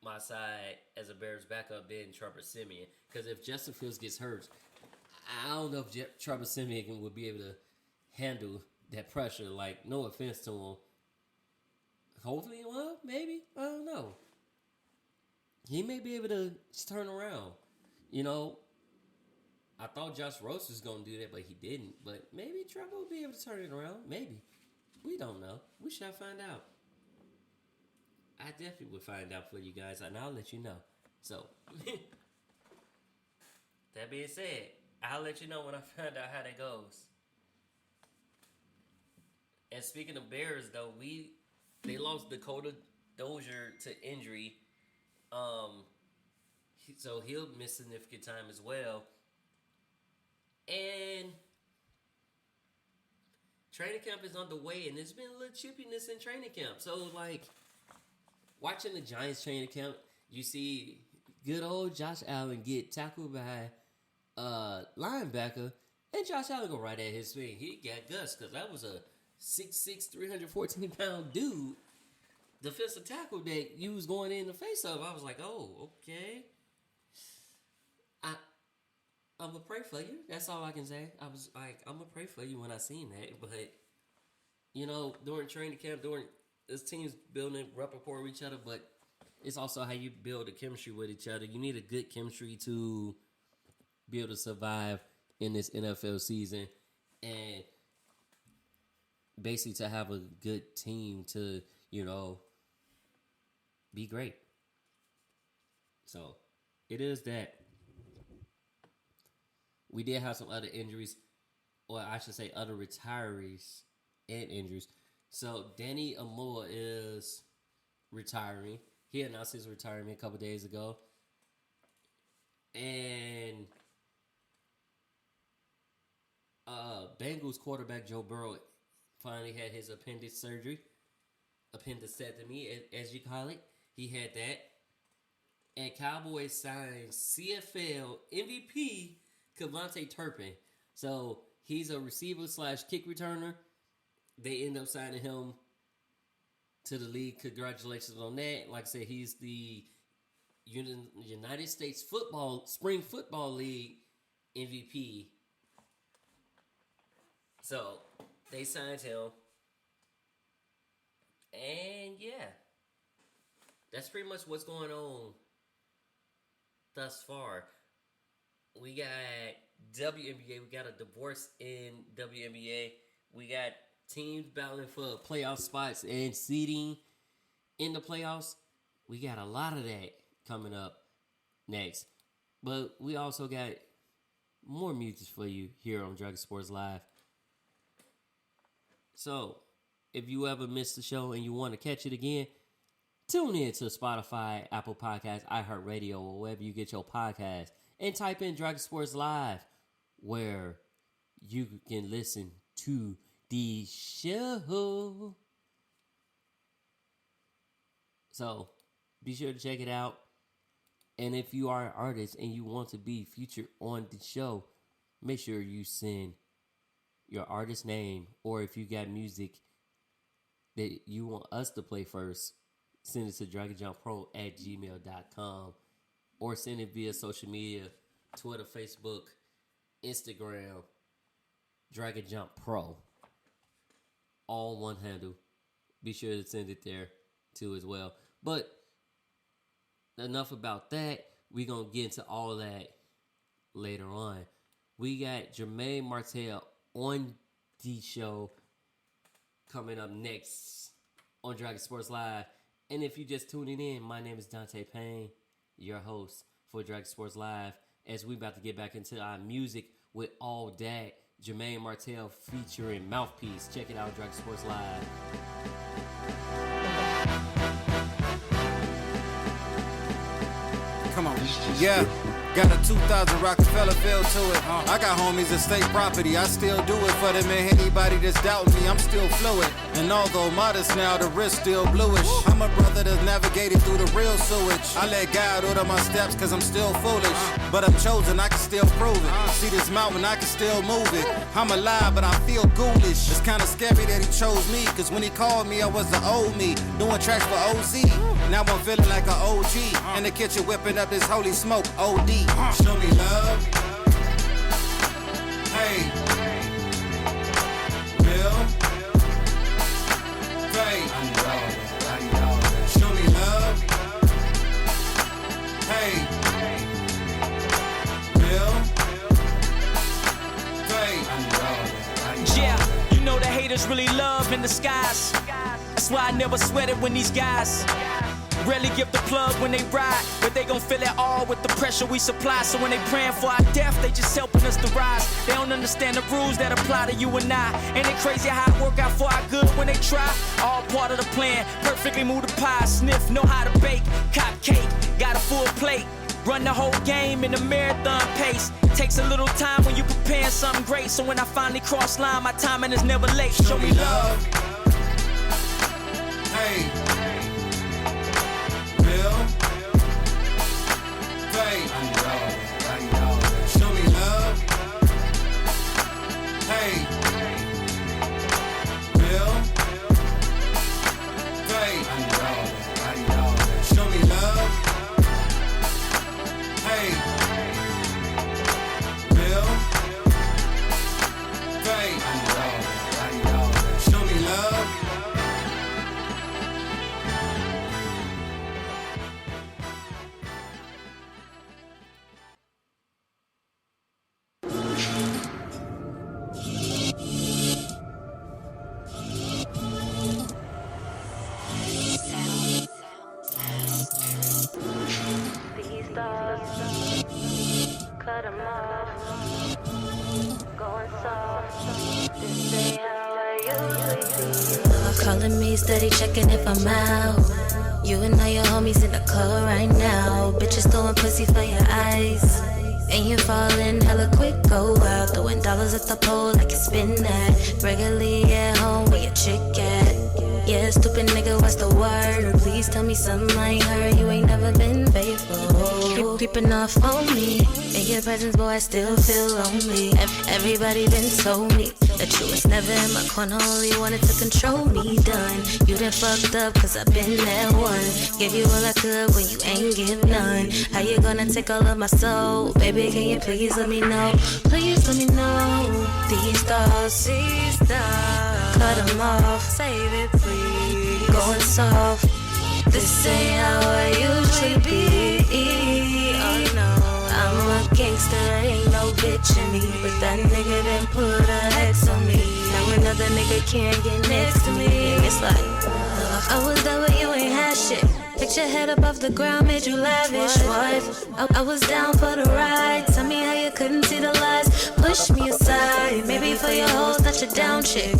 my side as a Bears backup than Trevor Siemian. Because if Justin Fields gets hurt, I don't know if Trevor Siemian would be able to handle that pressure. Like, no offense to him. Hopefully, well, maybe. I don't know. He may be able to turn around. You know, I thought Josh Rose was going to do that, but he didn't. But maybe Trevor will be able to turn it around. Maybe. We don't know. We shall find out. I definitely would find out for you guys, and I'll let you know. So, that being said, I'll let you know when I find out how that goes. And speaking of Bears, though, they lost Dakota Dozier to injury. So he'll miss significant time as well. And training camp is underway, and there's been a little chippiness in training camp. So, like, watching the Giants training camp, you see good old Josh Allen get tackled by linebacker, and Josh Allen go right at his feet. He got guts because that was a 6'6", 314-pound dude, defensive tackle that you was going in the face of. I was like, oh, okay. I'm going to pray for you. That's all I can say. I was like, I'm going to pray for you when I seen that. But, you know, during training camp, this team's building rapport with each other, but it's also how you build a chemistry with each other. You need a good chemistry to be able to survive in this NFL season, and basically to have a good team to, you know, be great. So, it is that. We did have some other injuries, or I should say other retirees and injuries. So, Danny Amoa is retiring. He announced his retirement a couple days ago. And Bengals quarterback Joe Burrow finally had his appendectomy, as you call it. He had that. And Cowboys signed CFL MVP Kevontae Turpin. So he's a receiver / kick returner. They end up signing him to the league. Congratulations on that. Like I said, he's the United States Spring Football League MVP. So they signed him. And yeah, that's pretty much what's going on thus far. We got WNBA. We got a divorce in WNBA. We got teams battling for playoff spots and seeding in the playoffs. We got a lot of that coming up next. But we also got more music for you here on Dragon Sports Live. So, if you ever missed the show and you want to catch it again, tune in to Spotify, Apple Podcasts, iHeartRadio, or wherever you get your podcasts. And type in Dragon Sports Live, where you can listen to the show. So, be sure to check it out. And if you are an artist and you want to be featured on the show, make sure you send your artist name, or if you got music that you want us to play first, send it to dragonjumpro@gmail.com, or send it via social media, Twitter, Facebook, Instagram, Dragon Jump Pro. All one handle. Be sure to send it there too as well. But enough about that. We're going to get into all that later on. We got Jermaine Martell on the show coming up next on Dragon Sports Live. And if you're just tuning in, my name is Dante Payne, your host for Dragon Sports Live, as we about to get back into our music with All That. Jermaine Martell featuring Mouthpiece. Check it out, Dragon Sports Live. Come on. Yeah. Got a 2000 Rockefeller feel to it. I got homies that state property, I still do it for them. And anybody that's doubting me, I'm still fluid. And although modest now, the wrist still bluish. I'm a brother that's navigated through the real sewage. I let God order my steps cause I'm still foolish. But I'm chosen, I can still prove it. See this mountain, I can still move it. I'm alive, but I feel ghoulish. It's kinda scary that he chose me, cause when he called me, I was the old me. Doing tracks for OZ. Now I'm feeling like an OG. In the kitchen whipping up this holy smoke, OD. Show me love. Hey. Bill. Hey. Show me love. Hey. Bill. Hey. Yeah, you know the haters really love in disguise. That's why I never sweat it when these guys rarely give the plug when they ride, but they gon' feel it all with the pressure we supply. So when they praying for our death, they just helping us to rise. They don't understand the rules that apply to you and I. Ain't it crazy how it work out for our good when they try? All part of the plan, perfectly move the pie. Sniff, know how to bake, cop cake, got a full plate. Run the whole game in a marathon pace. Takes a little time when you preparing something great. So when I finally cross line, my timing is never late. Show me love. Hey. Bill. Hey. Show me love. Hey. Bill. Hey. Show me love. Hey. Bill. Hey. Show me love. Cut 'em off, going soft. This ain't how I usually be. Calling me steady, checking if I'm out. You and all your homies in the club right now. Bitches throwing pussy for your eyes. And you falling hella quick, go out. Throwing dollars at the pole like you spin that. Regularly at home, where your chick at? Yeah, stupid nigga, what's the word? Please tell me something I ain't heard. You ain't never been faithful. Creeping off on me. In your presence, boy, I still feel lonely. Everybody been told me that you was never in my corner, only wanted to control me. Done. You done fucked up, cause I been that one. Give you all I could when you ain't give none. How you gonna take all of my soul? Baby, can you please let me know? Please let me know. These thoughts, cut 'em off, save it please. Going soft, this ain't how I usually be. Oh no, I'm a gangster, ain't no bitch in me. But that nigga done put a hex on me. Now another nigga can't get next to me. It's like, I was there when you ain't had shit. Picked your head up off the ground, made you lavish. What? I was down for the ride. Tell me how you couldn't see the lies. Push me aside, maybe for your hoes, touch a down chick.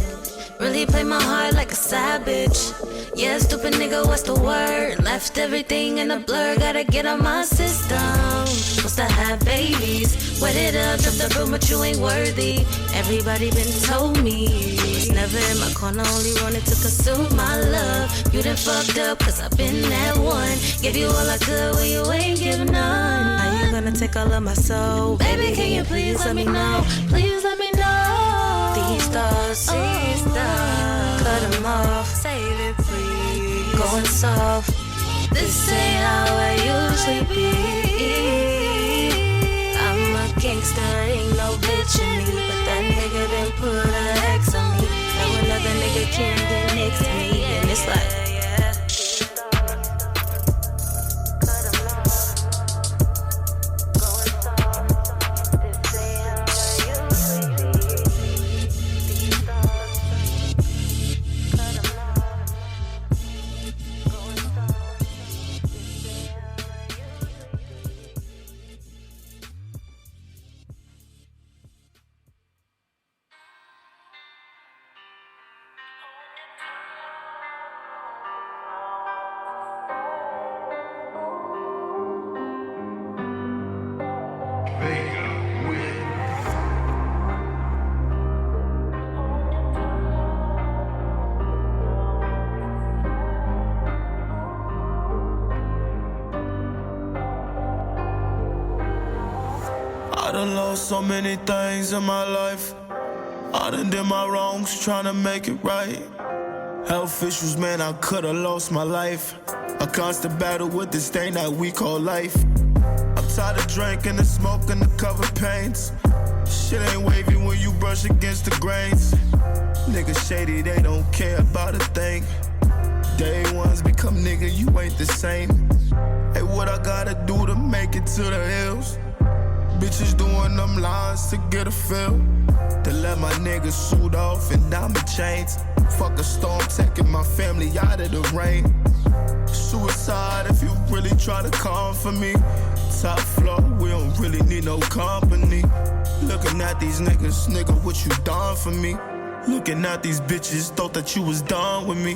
Really play my heart like a side bitch. Yeah, stupid nigga, what's the word? Left everything in a blur, gotta get on my system. Supposed to have babies. Wet it up, drop the broom, but you ain't worthy. Everybody been told me you was never in my corner, only wanted to consume my love. You done fucked up, cause I been that one. Give you all I could when you ain't give none. How you gonna take all of my soul? Baby, can you please let me know? Please let me know. These thoughts, cut 'em off, save it please. Going soft, this ain't how I usually be. I'm a gangster, ain't no bitch in me. But that nigga done put a X on me. Now another nigga can't get next to me. And it's like, done lost so many things in my life. I done did my wrongs trying to make it right. Health issues, man, I could've lost my life. A constant battle with this thing that we call life. I'm tired of drinking and smoking to cover pains. Shit ain't wavy when you brush against the grains. Niggas shady, they don't care about a thing. Day ones become nigga, you ain't the same. Hey, what I gotta do to make it to the hills? Bitches doing them lines to get a feel. To let my niggas suit off and diamond chains. Fuck a storm, taking my family out of the rain. Suicide if you really try to come for me. Top floor, we don't really need no company. Looking at these niggas, nigga, what you done for me? Looking at these bitches, thought that you was done with me.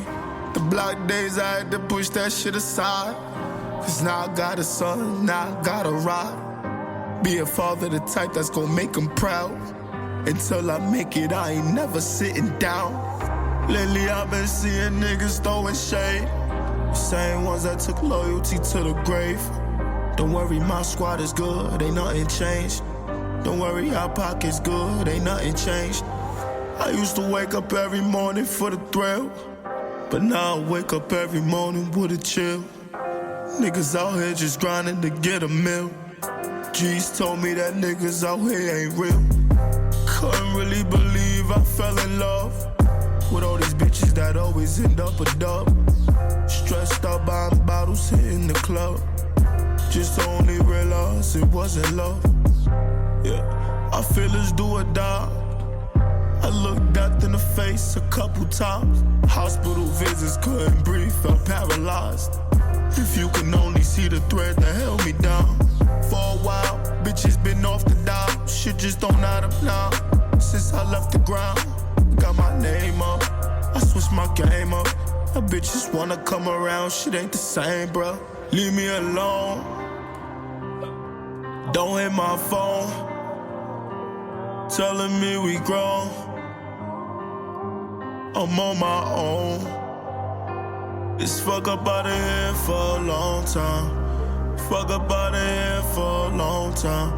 The block days, I had to push that shit aside. Cause now I got a son, now I got a ride. Be a father, the type that's gonna make him proud. Until I make it, I ain't never sitting down. Lately I've been seeing niggas throwing shade. The same ones that took loyalty to the grave. Don't worry, my squad is good, ain't nothing changed. Don't worry, our pocket's good, ain't nothing changed. I used to wake up every morning for the thrill. But now I wake up every morning with a chill. Niggas out here just grinding to get a meal. G's told me that niggas out here ain't real. Couldn't really believe I fell in love with all these bitches that always end up a dub. Stressed out buying bottles, hitting the club. Just to only realize it wasn't love. Yeah, I feel it's do or die. I looked death in the face a couple times. Hospital visits, couldn't breathe, felt paralyzed. If you can only see the thread that held me down. For a while, bitches been off the dial. Shit just don't add up now. Since I left the ground, got my name up. I switched my game up. Now bitches wanna come around, shit ain't the same, bruh. Leave me alone. Don't hit my phone. Telling me we grown. I'm on my own. It's fuck up out of here for a long time. Fuck up out of here for a long time.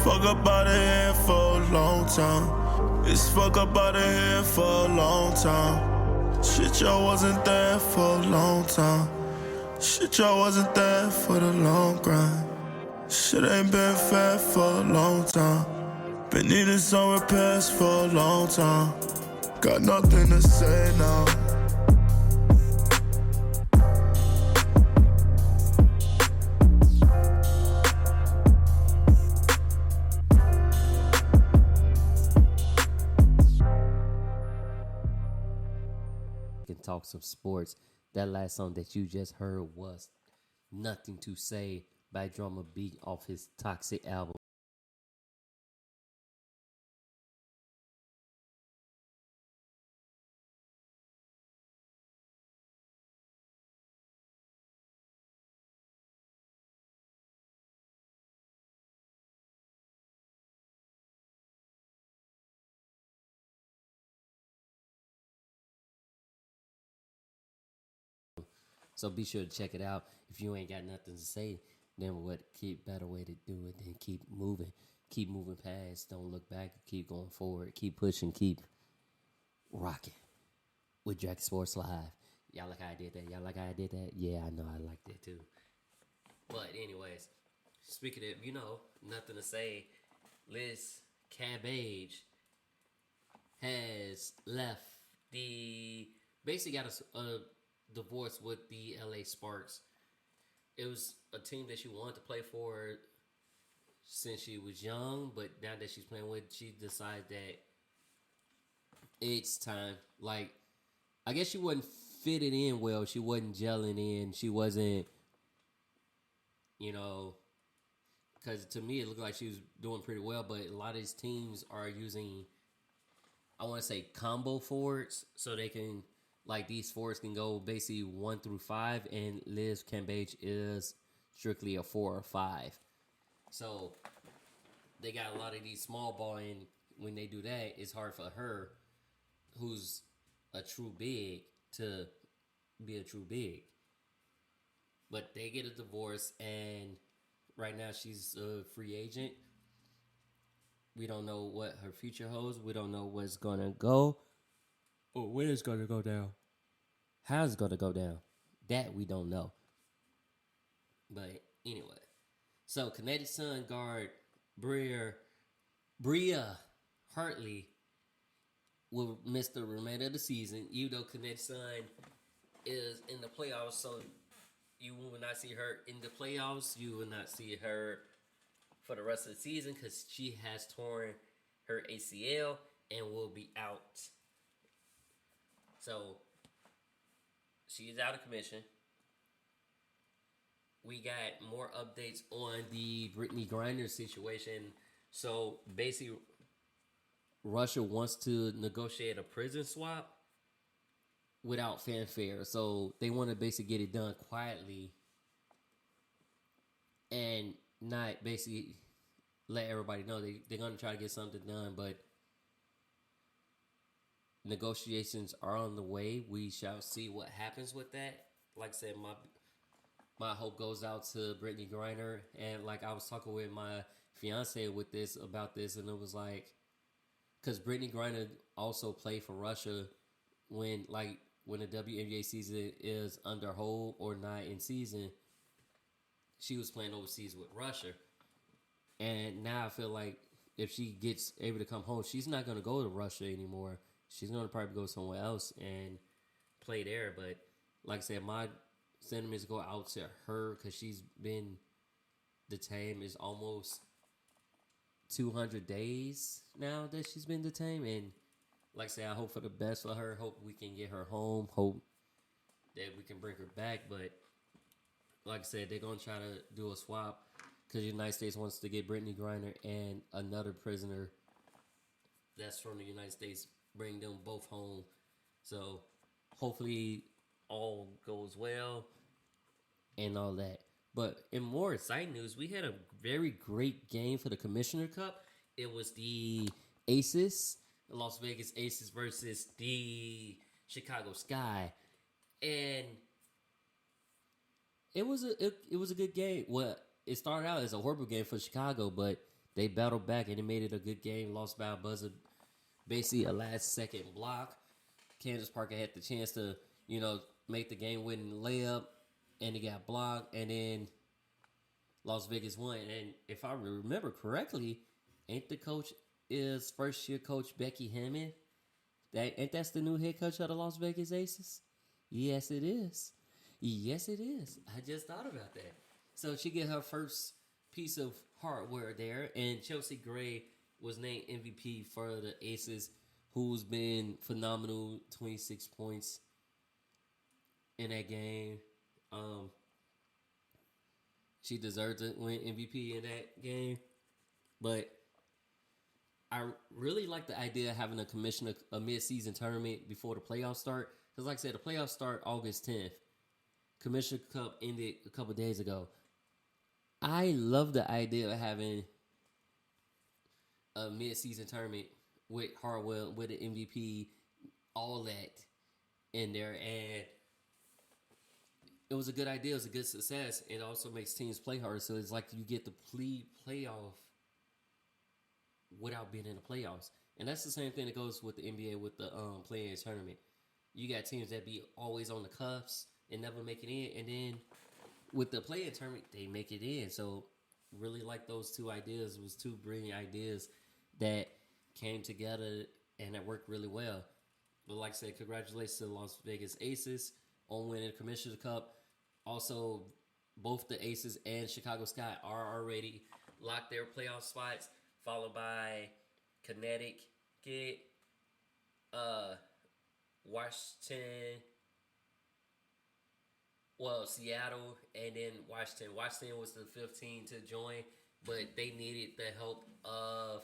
Fuck up out of here for a long time. It's fuck up out of here for a long time. Shit, y'all wasn't there for a long time. Shit, y'all wasn't there for the long grind. Shit ain't been fair for a long time. Been needing some repairs for a long time. Got nothing to say now. Can talk some sports. That last song that you just heard was Nothing to Say by Drummer B off his Toxic album. So be sure to check it out. If you ain't got nothing to say, then what? Keep better way to do it. Then keep moving past. Don't look back. Keep going forward. Keep pushing. Keep rocking with Jack Sports Live. Y'all like how I did that? Y'all like how I did that? Yeah, I know I like that too. But anyways, speaking of nothing to say, Liz Cabbage has left basically got a divorce with the LA Sparks. It was a team that she wanted to play for since she was young, but now that she's playing with, she decided that it's time. Like, I guess she wasn't fitting in well. She wasn't gelling in. She wasn't, because to me it looked like she was doing pretty well, but a lot of these teams are using, I want to say, combo forwards, so they can, like, these forwards can go basically 1 through 5, and Liz Cambage is strictly a 4 or 5. So they got a lot of these small ball, and when they do that, it's hard for her, who's a true big, to be a true big. But they get a divorce, and right now she's a free agent. We don't know what her future holds. We don't know what's going to go or when it's going to go down. How it's going to go down. That we don't know. But anyway. So, Connecticut Sun guard Bria Hartley will miss the remainder of the season. Even though Connecticut Sun is in the playoffs, so you will not see her in the playoffs. You will not see her for the rest of the season because she has torn her ACL and will be out. So, she is out of commission. We got more updates on the Brittany Griner situation. So, basically, Russia wants to negotiate a prison swap without fanfare. So, they want to basically get it done quietly and not basically let everybody know. They're going to try to get something done, but negotiations are on the way. We shall see what happens with that. Like I said, my hope goes out to Brittany Griner, and like I was talking with my fiance about this, and it was like, because Brittany Griner also played for Russia when the WNBA season is under hold or not in season, she was playing overseas with Russia. And now I feel like if she gets able to come home, she's not going to go to Russia anymore. She's going to probably go somewhere else and play there. But like I said, my sentiments go out to her because she's been detained. It's almost 200 days now that she's been detained. And like I said, I hope for the best for her. Hope we can get her home. Hope that we can bring her back. But like I said, they're going to try to do a swap because the United States wants to get Brittany Griner and another prisoner that's from the United States, bring them both home. So hopefully all goes well and all that. But in more exciting news, we had a very great game for the Commissioner Cup. It was the Aces, the Las Vegas Aces versus the Chicago Sky. And it was a good game. Well, it started out as a horrible game for Chicago, but they battled back and it made it a good game. Lost by a buzzer, basically a last-second block. Kansas Parker had the chance to, make the game-winning layup, and it got blocked, and then Las Vegas won. And if I remember correctly, ain't the coach is first-year coach Becky Hammond? Ain't that's the new head coach of the Las Vegas Aces? Yes, it is. Yes, it is. I just thought about that. So she get her first piece of hardware there, and Chelsea Gray was named MVP for the Aces, who's been phenomenal, 26 points in that game. She deserved to win MVP in that game. But I really like the idea of having a mid-season tournament before the playoffs start. Because like I said, the playoffs start August 10th. Commissioner Cup ended a couple days ago. I love the idea of having a mid-season tournament with Harwell, with the MVP, all that in there. And it was a good idea. It was a good success. It also makes teams play hard. So it's like you get the playoff without being in the playoffs. And that's the same thing that goes with the NBA with the play-in tournament. You got teams that be always on the cuffs and never make it in. And then with the play-in tournament, they make it in. So really like those two ideas. It was two brilliant ideas that came together and that worked really well. But like I said, congratulations to the Las Vegas Aces on winning the Commissioner Cup. Also, both the Aces and Chicago Sky are already locked their playoff spots, followed by Connecticut, Washington, Seattle, and then Washington. Washington was the 15 to join, but they needed the help of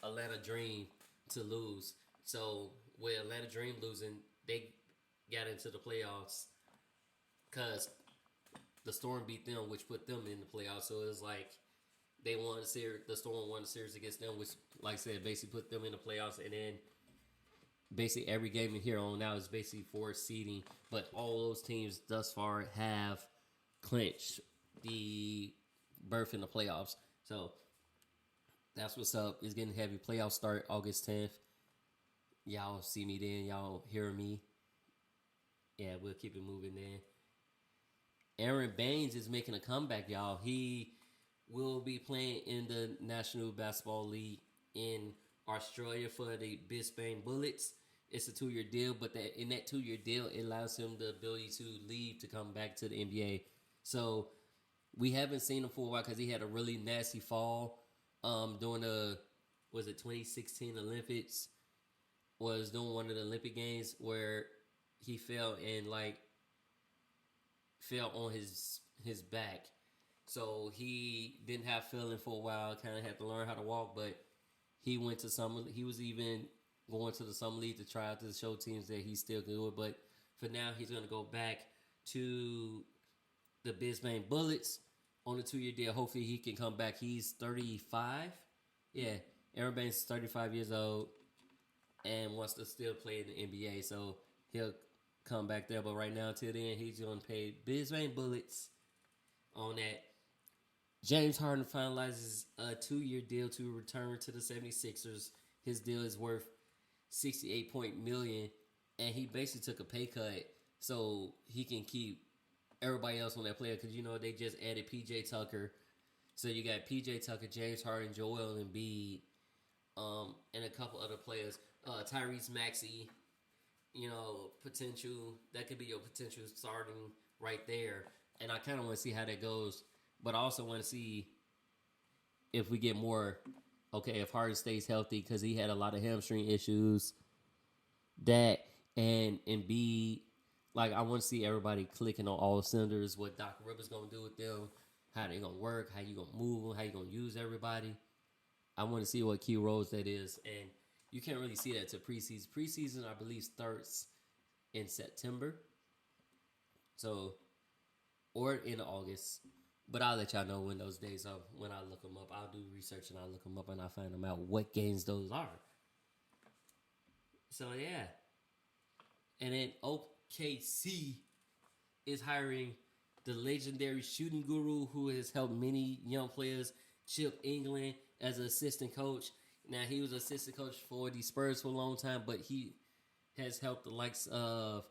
Atlanta Dream to lose. So with Atlanta Dream losing, they got into the playoffs because the Storm beat them, which put them in the playoffs. So it was like they won the series. The Storm won the series against them, which, like I said, basically put them in the playoffs. And then basically every game in here on now is basically for seeding. But all those teams thus far have clinched the berth in the playoffs. So That's what's up. It's getting heavy. Playoffs start August 10th. Y'all see me then. Y'all hear me. Yeah, we'll keep it moving then. Aaron Baines is making a comeback, y'all. He will be playing in the National Basketball League in Australia for the Brisbane Bullets. It's a 2-year deal, but in that 2-year deal, it allows him the ability to leave to come back to the NBA. So we haven't seen him for a while because he had a really nasty fall during the 2016 Olympics. Was doing one of the Olympic Games where he fell and fell on his back. So he didn't have feeling for a while, kind of had to learn how to walk, but he went to he was even going to the Summer League to try out to show teams that he still can do it. But for now, he's going to go back to the Brisbane Bullets on a 2-year deal. Hopefully he can come back. He's 35. Yeah, Aaron Baines is 35 years old and wants to still play in the NBA. So he'll come back there. But right now, till then, he's going to pay Brisbane Bullets on that. James Harden finalizes a 2-year deal to return to the 76ers. His deal is worth $68 million, and he basically took a pay cut so he can keep everybody else on that player because, they just added P.J. Tucker. So you got P.J. Tucker, James Harden, Joel Embiid, and a couple other players. Tyrese Maxey, potential. That could be your potential starting right there. And I kind of want to see how that goes. But I also want to see if we get more, if Harden stays healthy because he had a lot of hamstring issues. That and Embiid, I want to see everybody clicking on all cylinders, what Doc Rivers going to do with them, how they going to work, how you going to move them, how you going to use everybody. I want to see what key roles that is. And you can't really see that to preseason. Preseason, I believe, starts in September. So, or in August. But I'll let y'all know when those days are, when I look them up. I'll do research and I'll look them up and I'll find them out what games those are. So, yeah. And then OKC is hiring the legendary shooting guru who has helped many young players, Chip England, as an assistant coach. Now, he was assistant coach for the Spurs for a long time, but he has helped the likes of,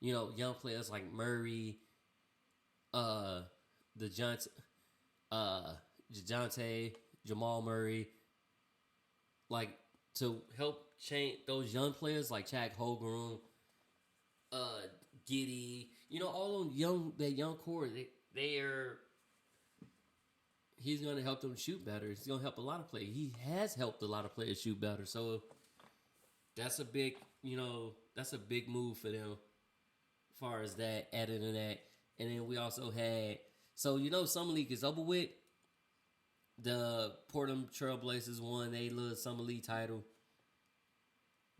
young players like Murray, DeJounte, Jamal Murray, to help change those young players like Chad Holmgren, Giddey, all them young core, he's going to help them shoot better. He's going to help a lot of players. He has helped a lot of players shoot better. So that's a big, that's a big move for them as far as that, adding to that. And then we also had, Summer League is over with. The Portland Trail Blazers won their little Summer League title.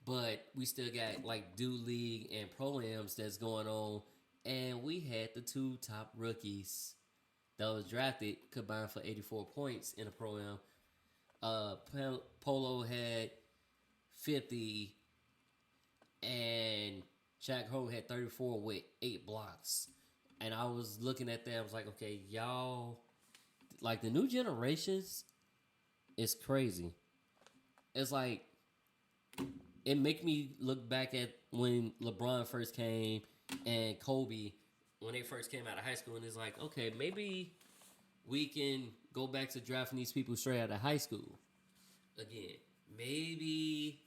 But we still got Dew League and Pro-Ams that's going on. And we had the 2 top rookies that was drafted combined for 84 points in a Pro-Am. Polo had 50 and Jack Holm had 34 with 8 blocks. And I was looking at that, I was like, okay, y'all, the new generations is crazy. It's it make me look back at when LeBron first came and Kobe, when they first came out of high school, and it's okay, maybe we can go back to drafting these people straight out of high school again. Maybe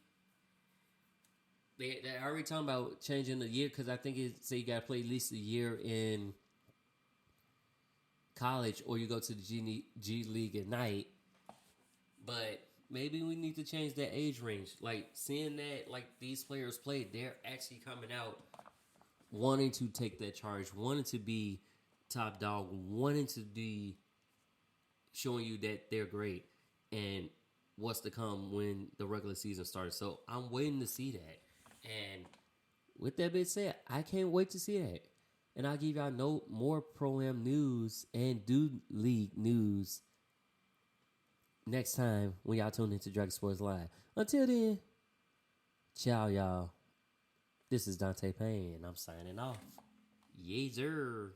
they're already talking about changing the year because I think say you got to play at least a year in college or you go to the G League at night. But maybe we need to change that age range. Seeing that these players play, they're actually coming out wanting to take that charge, wanting to be top dog, wanting to be showing you that they're great and what's to come when the regular season starts. So I'm waiting to see that. And with that being said, I can't wait to see that. And I'll give y'all more Pro-Am news and Dew League news next time when y'all tune into Dragon Sports Live. Until then, ciao, y'all. This is Dante Payne, and I'm signing off. Yeezer.